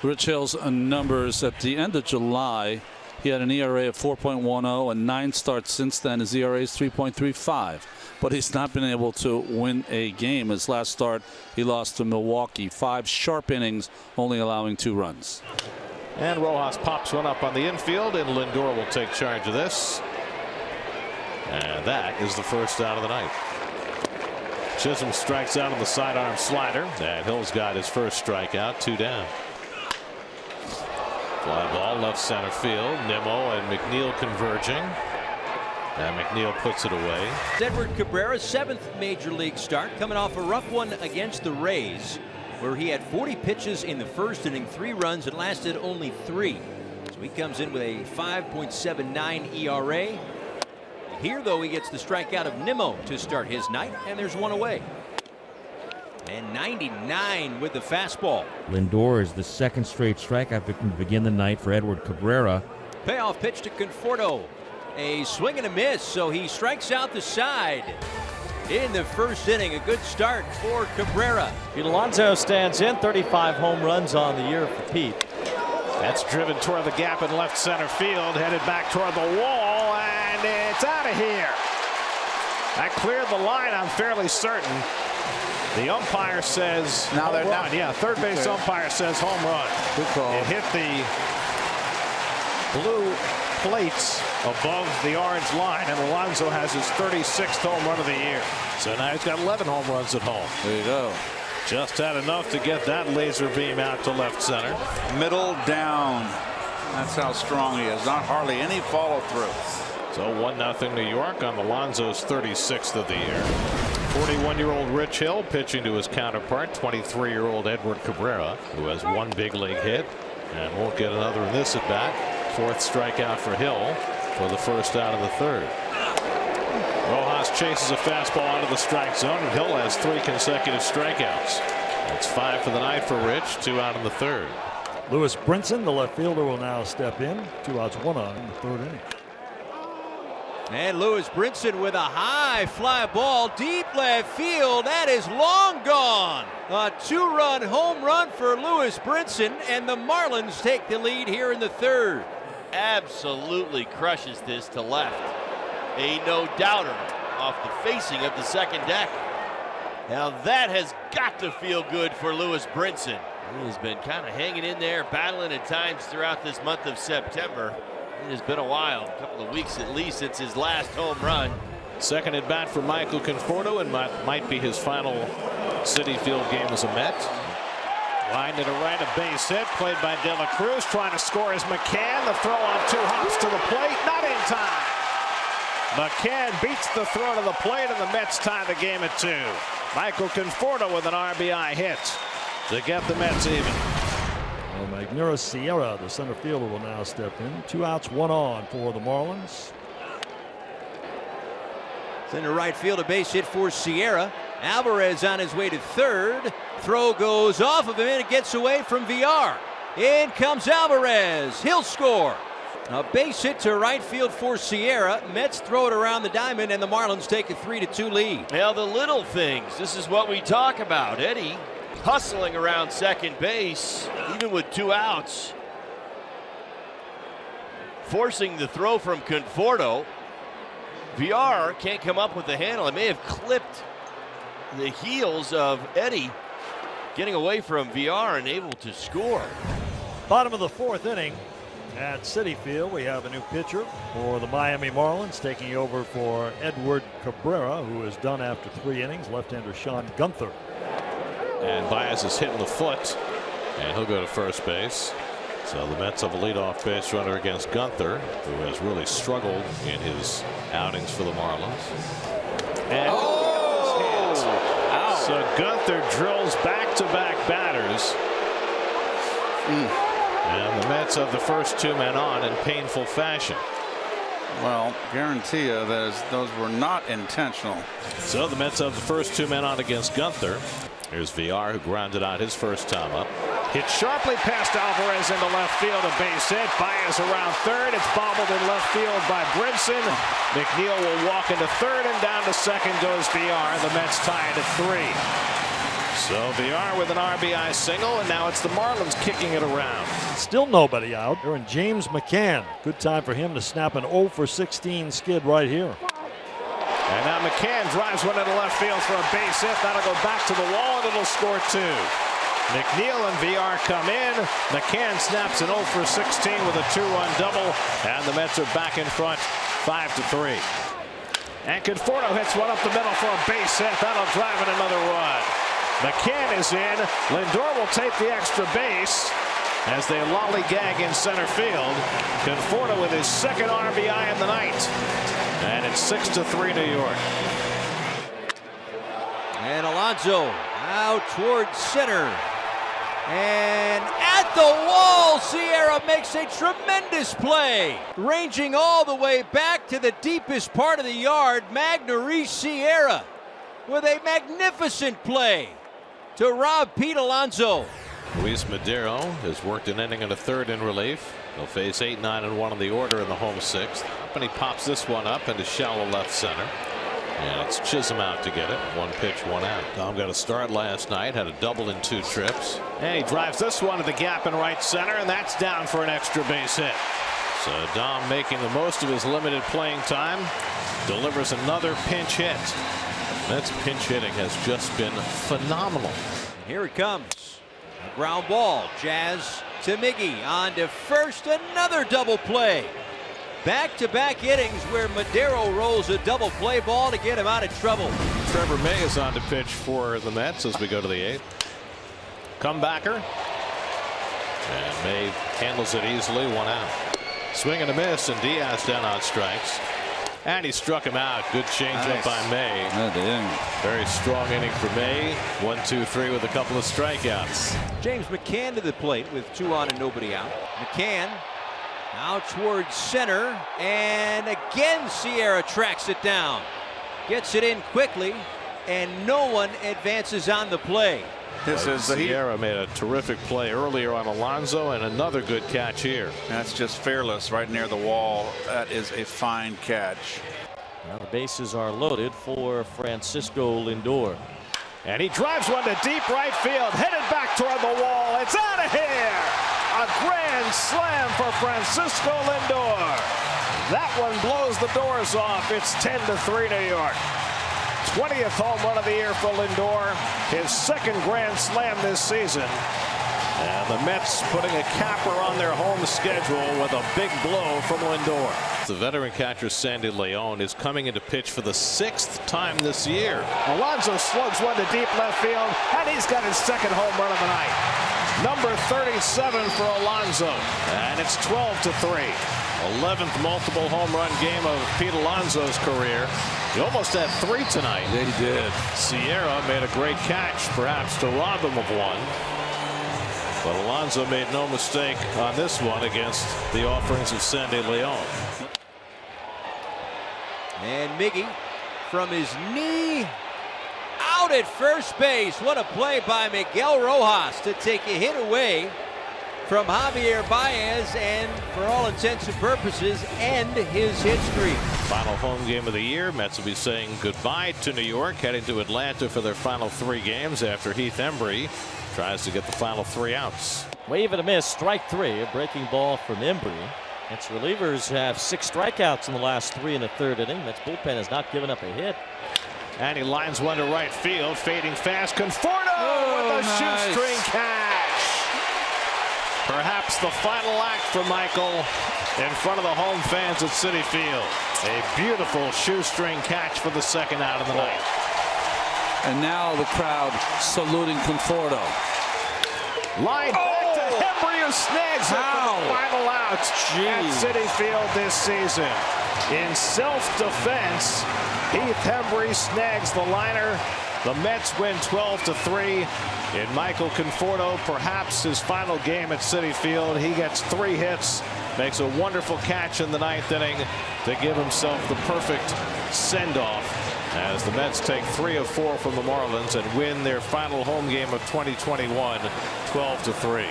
Rich Hill's numbers at the end of July, he had an ERA of 4.10 and 9 starts since then. His ERA is 3.35. But he's not been able to win a game. His last start, he lost to Milwaukee. 5 sharp innings, only allowing 2 runs. And Rojas pops one up on the infield, and Lindor will take charge of this. And that is the first out of the night. Chisholm strikes out on the sidearm slider, and Hill's got his first strikeout. 2 down. Fly ball left center field. Nimmo and McNeil converging. And McNeil puts it away. Edward Cabrera's 7th major league start, coming off a rough one against the Rays, where he had 40 pitches in the first inning, 3 runs. It lasted only 3. So he comes in with a 5.79 ERA. Here, though, he gets the strikeout of Nimmo to start his night, and there's 1 away. And 99 with the fastball. Lindor is the 2nd straight strikeout victim to begin the night for Edward Cabrera. Payoff pitch to Conforto. A swing and a miss, so he strikes out the side in the first inning. A good start for Cabrera. Alonso stands in. 35 home runs on the year for Pete. That's driven toward the gap in left center field, headed back toward the wall, and it's out of here. That cleared the line, I'm fairly certain. The umpire says now they're home run. Yeah, third base umpire says home run. Good call. It hit the blue plates above the orange line, and Alonso has his 36th home run of the year. So now he's got 11 home runs at home. There you go. Just had enough to get that laser beam out to left center. Middle down. That's how strong he is. Not hardly any follow through. So 1-0 New York on Alonso's 36th of the year. 41-year-old Rich Hill pitching to his counterpart, 23-year-old Edward Cabrera, who has 1 big league hit and won't get another in this at bat. 4th strikeout for Hill for the first out of the 3rd. Rojas chases a fastball out of the strike zone, and Hill has 3 consecutive strikeouts. That's 5 for the night for Rich, 2 out in the 3rd. Lewis Brinson, the left fielder, will now step in. 2 outs, 1 on in the 3rd inning. And Lewis Brinson with a high fly ball deep left field. That is long gone. A 2-run home run for Lewis Brinson, and the Marlins take the lead here in the 3rd. Absolutely crushes this to left. A no-doubter off the facing of the second deck. Now that has got to feel good for Lewis Brinson. He has been kind of hanging in there, battling at times throughout this month of September. It has been a while, a couple of weeks at least, since his last home run. Second at bat for Michael Conforto, and might be his final Citi Field game as a Met. Line to the right, a base hit, played by De La Cruz, trying to score as McCann. The throw on 2 hops to the plate, not in time. McCann beats the throw to the plate, and the Mets tie the game at 2. Michael Conforto with an RBI hit to get the Mets even. Well, Magneuris Sierra, the center fielder, will now step in. 2 outs, 1 on for the Marlins. Center right field, a base hit for Sierra. Alvarez on his way to 3rd. Throw goes off of him, and it gets away from VR. In comes Alvarez. He'll score. A base hit to right field for Sierra. Mets throw it around the diamond, and the Marlins take a 3-2 lead. Now the little things, this is what we talk about. Eddie hustling around second base, even with 2 outs. Forcing the throw from Conforto. VR can't come up with the handle. It may have clipped the heels of Eddie, getting away from VR and able to score. Bottom of the 4th inning at Citi Field. We have a new pitcher for the Miami Marlins, taking over for Edward Cabrera, who is done after 3 innings. Left-hander Sean Gunther. And Baez is hitting the foot, and he'll go to first base. So the Mets have a leadoff base runner against Gunther, who has really struggled in his outings for the Marlins. And so Gunther drills back-to-back batters. And the Mets have the first 2 men on in painful fashion. Well, guarantee you that those were not intentional. So the Mets have the first 2 men on against Gunther. Here's VR, who grounded out his first time up. Hit sharply past Alvarez into left field, a base hit. Baez around 3rd. It's bobbled in left field by Brinson. McNeil will walk into 3rd, and down to 2nd goes VR. The Mets tie it at 3. So VR with an RBI single, and now it's the Marlins kicking it around. Still nobody out. They're in James McCann. Good time for him to snap an 0 for 16 skid right here. And now McCann drives one into left field for a base hit. That'll go back to the wall, and it'll score 2. McNeil and VR come in. McCann snaps an 0 for 16 with a 2-run double, and the Mets are back in front 5-3. And Conforto hits one up the middle for a base hit. That'll drive in another run. McCann is in. Lindor will take the extra base as they lollygag in center field. Conforto with his second RBI in the night. And it's 6-3 New York. And Alonso out towards center. And at the wall, Sierra makes a tremendous play. Ranging all the way back to the deepest part of the yard, Magneuris Sierra with a magnificent play to rob Pete Alonso. Luis Madero has worked an inning and a third in relief. He'll face 8, 9, and 1 in the order in the home 6th. And he pops this one up into shallow left center. And it's Chisholm out to get it. 1 pitch, 1 out. Dom got a start last night, had a double in 2 trips. And he drives this one to the gap in right center, and that's down for an extra base hit. So Dom, making the most of his limited playing time, delivers another pinch hit. That's pinch hitting has just been phenomenal. And here it comes. A ground ball. Jazz to Miggy on to first. Another double play. Back-to-back innings where Madero rolls a double play ball to get him out of trouble. Trevor May is on to pitch for the Mets as we go to the 8th. Comebacker. And May handles it easily. 1 out. Swing and a miss, and Diaz down on strikes. And he struck him out. Good changeup by May. Very strong inning for May. 1, 2, 3 with a couple of strikeouts. James McCann to the plate with 2 on and nobody out. McCann out towards center, and again Sierra tracks it down. Gets it in quickly, and no one advances on the play. Sierra made a terrific play earlier on Alonso, and another good catch here. That's just fearless right near the wall. That is a fine catch. Now the bases are loaded for Francisco Lindor. And he drives one to deep right field, headed back toward the wall. It's out of here. A grand slam for Francisco Lindor. That one blows the doors off. It's 10-3 New York. 20th home run of the year for Lindor. His second grand slam this season. And the Mets putting a capper on their home schedule with a big blow from Lindor. The veteran catcher Sandy Leon is coming into pitch for the 6th time this year. Alonso slugs one to deep left field, and he's got his second home run of the night. Number 37 for Alonso, and it's 12-3. 11th multiple home run game of Pete Alonso's career. He almost had 3 tonight. Yeah, he did. Sierra made a great catch, perhaps to rob him of 1. But Alonso made no mistake on this one against the offerings of Sandy Leon. And Miggy from his knee out at first base. What a play by Miguel Rojas to take a hit away from Javier Baez and, for all intents and purposes, end his hit streak. Final home game of the year. Mets will be saying goodbye to New York, heading to Atlanta for their final 3 games after Heath Embry tries to get the final 3 outs. Wave and a miss, strike 3, a breaking ball from Embry. Mets relievers have 6 strikeouts in the last 3 in the 3rd inning. Mets bullpen has not given up a hit. And he lines one to right field, fading fast. Conforto with a shoestring catch. Perhaps the final act for Michael in front of the home fans at Citi Field. A beautiful shoestring catch for the 2nd out of the night. And now the crowd saluting Conforto. Line back to Embry, who snags it for the final out at Citi Field this season. In self-defense, Heath Embry snags the liner. The Mets win 12-3. In Michael Conforto, perhaps his final game at Citi Field. He gets 3 hits, makes a wonderful catch in the 9th inning to give himself the perfect send-off as the Mets take 3 of 4 from the Marlins and win their final home game of 2021 12-3.